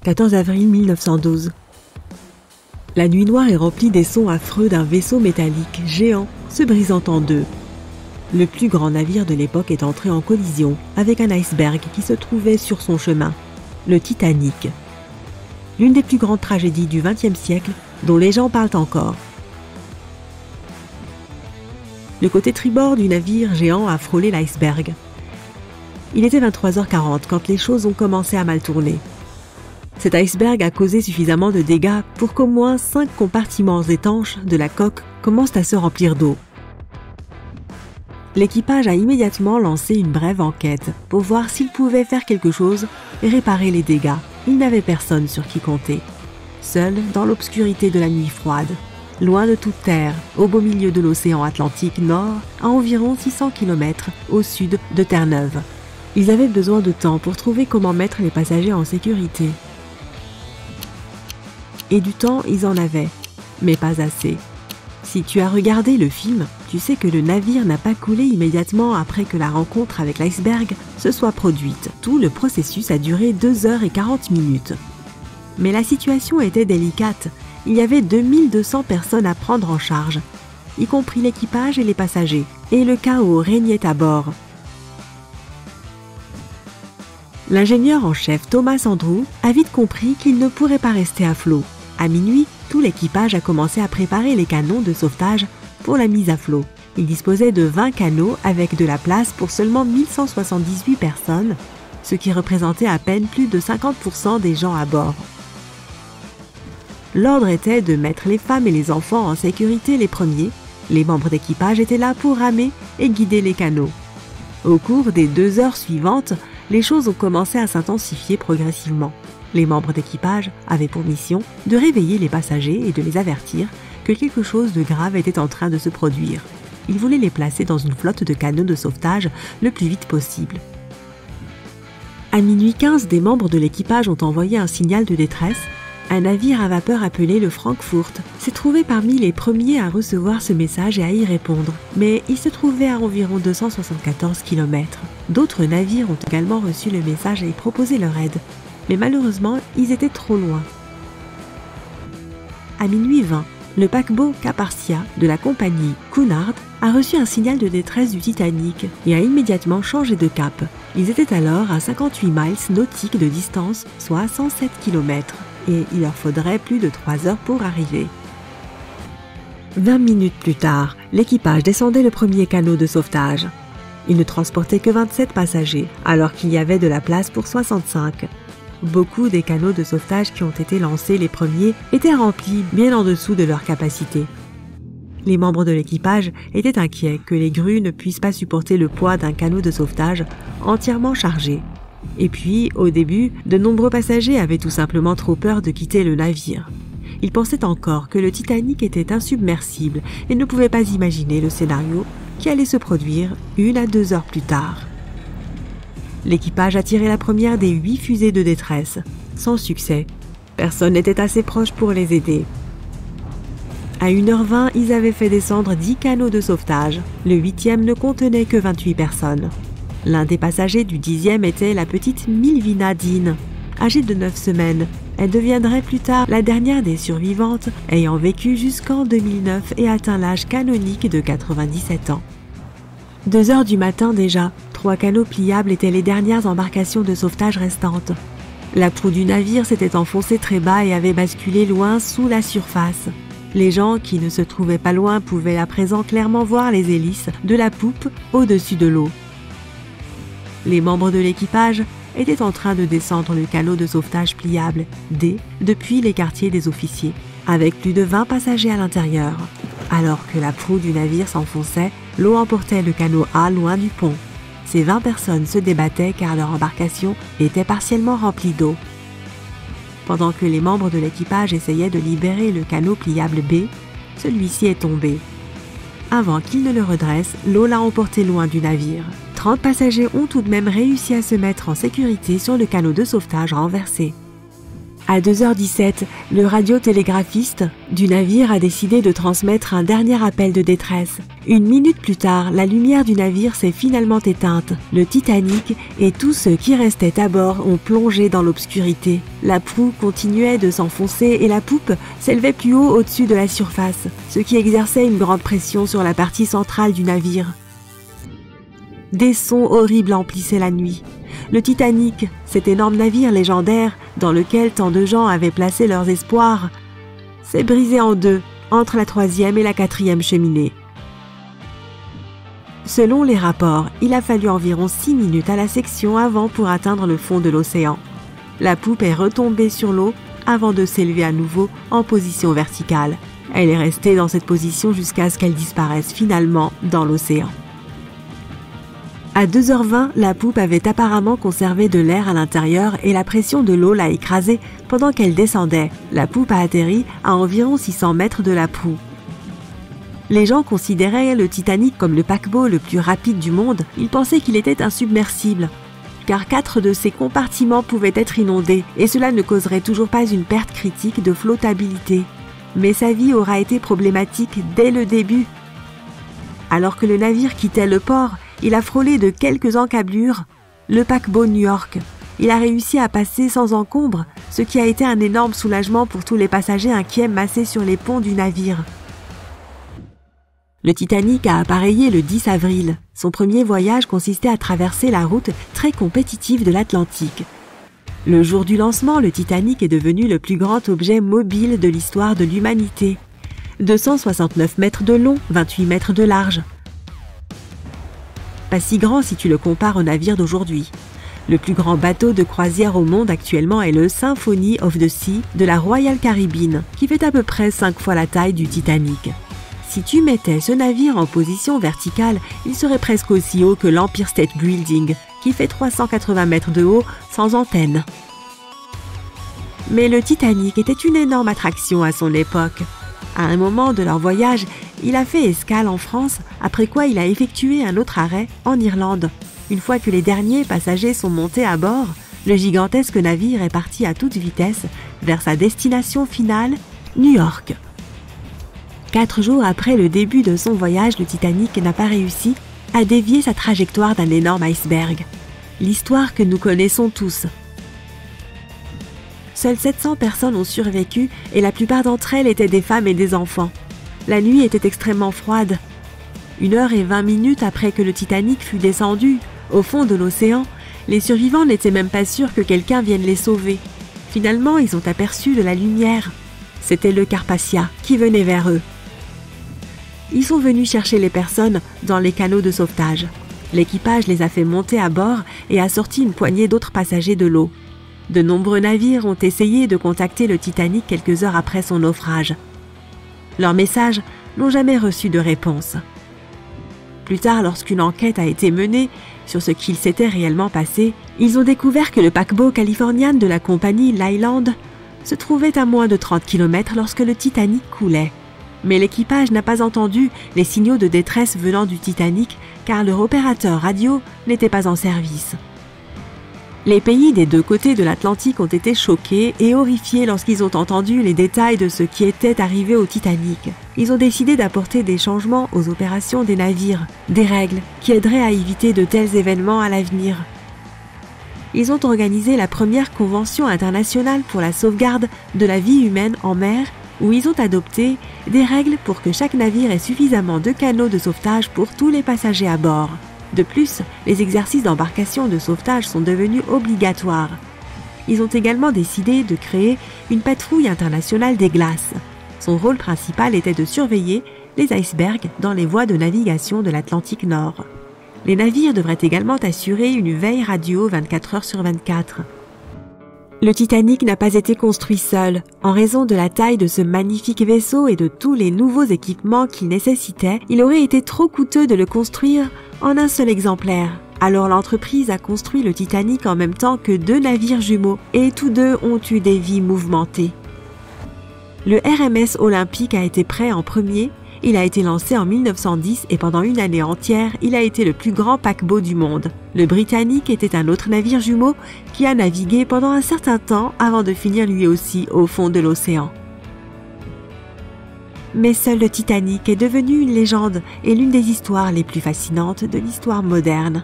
14 avril 1912. La nuit noire est remplie des sons affreux d'un vaisseau métallique géant se brisant en deux. Le plus grand navire de l'époque est entré en collision avec un iceberg qui se trouvait sur son chemin, le Titanic. L'une des plus grandes tragédies du XXe siècle dont les gens parlent encore. Le côté tribord du navire géant a frôlé l'iceberg. Il était 23h40 quand les choses ont commencé à mal tourner. Cet iceberg a causé suffisamment de dégâts pour qu'au moins 5 compartiments étanches de la coque commencent à se remplir d'eau. L'équipage a immédiatement lancé une brève enquête pour voir s'il pouvait faire quelque chose et réparer les dégâts. Il n'avait personne sur qui compter. Seul dans l'obscurité de la nuit froide, loin de toute terre, au beau milieu de l'océan Atlantique Nord, à environ 600 km au sud de Terre-Neuve. Ils avaient besoin de temps pour trouver comment mettre les passagers en sécurité. Et du temps, ils en avaient, mais pas assez. Si tu as regardé le film, tu sais que le navire n'a pas coulé immédiatement après que la rencontre avec l'iceberg se soit produite. Tout le processus a duré 2h40. Mais la situation était délicate. Il y avait 2200 personnes à prendre en charge, y compris l'équipage et les passagers, et le chaos régnait à bord. L'ingénieur en chef Thomas Andrew a vite compris qu'il ne pourrait pas rester à flot. À minuit, tout l'équipage a commencé à préparer les canons de sauvetage pour la mise à flot. Il disposait de 20 canots avec de la place pour seulement 1178 personnes, ce qui représentait à peine plus de 50% des gens à bord. L'ordre était de mettre les femmes et les enfants en sécurité les premiers. Les membres d'équipage étaient là pour ramer et guider les canots. Au cours des 2 heures suivantes, les choses ont commencé à s'intensifier progressivement. Les membres d'équipage avaient pour mission de réveiller les passagers et de les avertir que quelque chose de grave était en train de se produire. Ils voulaient les placer dans une flotte de canots de sauvetage le plus vite possible. À minuit 15, des membres de l'équipage ont envoyé un signal de détresse. Un navire à vapeur appelé le Frankfurt s'est trouvé parmi les premiers à recevoir ce message et à y répondre, mais il se trouvait à environ 274 km. D'autres navires ont également reçu le message et proposé leur aide, mais malheureusement, ils étaient trop loin. À minuit 20, le paquebot Caparcia de la compagnie Cunard a reçu un signal de détresse du Titanic et a immédiatement changé de cap. Ils étaient alors à 58 miles nautiques de distance, soit 107 km, et il leur faudrait plus de 3 heures pour arriver. 20 minutes plus tard, l'équipage descendait le premier canot de sauvetage. Il ne transportait que 27 passagers, alors qu'il y avait de la place pour 65. Beaucoup des canots de sauvetage qui ont été lancés les premiers étaient remplis bien en dessous de leur capacité. Les membres de l'équipage étaient inquiets que les grues ne puissent pas supporter le poids d'un canot de sauvetage entièrement chargé. Et puis, au début, de nombreux passagers avaient tout simplement trop peur de quitter le navire. Ils pensaient encore que le Titanic était insubmersible et ne pouvaient pas imaginer le scénario qui allait se produire 1 à 2 heures plus tard. L'équipage a tiré la première des 8 fusées de détresse, sans succès. Personne n'était assez proche pour les aider. À 1h20, ils avaient fait descendre 10 canots de sauvetage. Le 8e ne contenait que 28 personnes. L'un des passagers du 10e était la petite Milvina Dean, âgée de 9 semaines. Elle deviendrait plus tard la dernière des survivantes, ayant vécu jusqu'en 2009 et atteint l'âge canonique de 97 ans. 2 heures du matin déjà, 3 canots pliables étaient les dernières embarcations de sauvetage restantes. La proue du navire s'était enfoncée très bas et avait basculé loin sous la surface. Les gens qui ne se trouvaient pas loin pouvaient à présent clairement voir les hélices de la poupe au-dessus de l'eau. Les membres de l'équipage étaient en train de descendre le canot de sauvetage pliable D depuis les quartiers des officiers, avec plus de 20 passagers à l'intérieur. Alors que la proue du navire s'enfonçait, l'eau emportait le canot A loin du pont. Ces 20 personnes se débattaient car leur embarcation était partiellement remplie d'eau. Pendant que les membres de l'équipage essayaient de libérer le canot pliable B, celui-ci est tombé. Avant qu'il ne le redresse, l'eau l'a emporté loin du navire. 30 passagers ont tout de même réussi à se mettre en sécurité sur le canot de sauvetage renversé. À 2h17, le radiotélégraphiste du navire a décidé de transmettre un dernier appel de détresse. Une minute plus tard, la lumière du navire s'est finalement éteinte. Le Titanic et tous ceux qui restaient à bord ont plongé dans l'obscurité. La proue continuait de s'enfoncer et la poupe s'élevait plus haut au-dessus de la surface, ce qui exerçait une grande pression sur la partie centrale du navire. Des sons horribles emplissaient la nuit. Le Titanic, cet énorme navire légendaire dans lequel tant de gens avaient placé leurs espoirs, s'est brisé en deux entre la 3e et la 4e cheminée. Selon les rapports, il a fallu environ 6 minutes à la section avant pour atteindre le fond de l'océan. La poupe est retombée sur l'eau avant de s'élever à nouveau en position verticale. Elle est restée dans cette position jusqu'à ce qu'elle disparaisse finalement dans l'océan. À 2h20, la poupe avait apparemment conservé de l'air à l'intérieur et la pression de l'eau l'a écrasée pendant qu'elle descendait. La poupe a atterri à environ 600 mètres de la proue. Les gens considéraient le Titanic comme le paquebot le plus rapide du monde. Ils pensaient qu'il était insubmersible, car 4 de ses compartiments pouvaient être inondés et cela ne causerait toujours pas une perte critique de flottabilité. Mais sa vie aura été problématique dès le début. Alors que le navire quittait le port, il a frôlé de quelques encablures le paquebot New York. Il a réussi à passer sans encombre, ce qui a été un énorme soulagement pour tous les passagers inquiets massés sur les ponts du navire. Le Titanic a appareillé le 10 avril. Son premier voyage consistait à traverser la route très compétitive de l'Atlantique. Le jour du lancement, le Titanic est devenu le plus grand objet mobile de l'histoire de l'humanité. 269 mètres de long, 28 mètres de large. Pas si grand si tu le compares au navire d'aujourd'hui. Le plus grand bateau de croisière au monde actuellement est le Symphony of the Sea de la Royal Caribbean, qui fait à peu près 5 fois la taille du Titanic. Si tu mettais ce navire en position verticale, il serait presque aussi haut que l'Empire State Building, qui fait 380 mètres de haut sans antenne. Mais le Titanic était une énorme attraction à son époque. À un moment de leur voyage, il a fait escale en France, après quoi il a effectué un autre arrêt en Irlande. Une fois que les derniers passagers sont montés à bord, le gigantesque navire est parti à toute vitesse vers sa destination finale, New York. 4 jours après le début de son voyage, le Titanic n'a pas réussi à dévier sa trajectoire d'un énorme iceberg. L'histoire que nous connaissons tous. Seules 700 personnes ont survécu et la plupart d'entre elles étaient des femmes et des enfants. La nuit était extrêmement froide. 1h20 après que le Titanic fut descendu au fond de l'océan, les survivants n'étaient même pas sûrs que quelqu'un vienne les sauver. Finalement, ils ont aperçu de la lumière. C'était le Carpathia qui venait vers eux. Ils sont venus chercher les personnes dans les canots de sauvetage. L'équipage les a fait monter à bord et a sorti une poignée d'autres passagers de l'eau. De nombreux navires ont essayé de contacter le Titanic quelques heures après son naufrage. Leurs messages n'ont jamais reçu de réponse. Plus tard, lorsqu'une enquête a été menée sur ce qu'il s'était réellement passé, ils ont découvert que le paquebot Californian de la compagnie Leyland se trouvait à moins de 30 km lorsque le Titanic coulait. Mais l'équipage n'a pas entendu les signaux de détresse venant du Titanic car leur opérateur radio n'était pas en service. Les pays des deux côtés de l'Atlantique ont été choqués et horrifiés lorsqu'ils ont entendu les détails de ce qui était arrivé au Titanic. Ils ont décidé d'apporter des changements aux opérations des navires, des règles qui aideraient à éviter de tels événements à l'avenir. Ils ont organisé la première convention internationale pour la sauvegarde de la vie humaine en mer, où ils ont adopté des règles pour que chaque navire ait suffisamment de canots de sauvetage pour tous les passagers à bord. De plus, les exercices d'embarcation de sauvetage sont devenus obligatoires. Ils ont également décidé de créer une patrouille internationale des glaces. Son rôle principal était de surveiller les icebergs dans les voies de navigation de l'Atlantique Nord. Les navires devraient également assurer une veille radio 24 heures sur 24. Le Titanic n'a pas été construit seul. En raison de la taille de ce magnifique vaisseau et de tous les nouveaux équipements qu'il nécessitait, il aurait été trop coûteux de le construire en un seul exemplaire. Alors l'entreprise a construit le Titanic en même temps que 2 navires jumeaux et tous deux ont eu des vies mouvementées. Le RMS Olympique a été prêt en premier Il a été lancé en 1910 et pendant une année entière, il a été le plus grand paquebot du monde. Le Britannique était un autre navire jumeau qui a navigué pendant un certain temps avant de finir lui aussi au fond de l'océan. Mais seul le Titanic est devenu une légende et l'une des histoires les plus fascinantes de l'histoire moderne.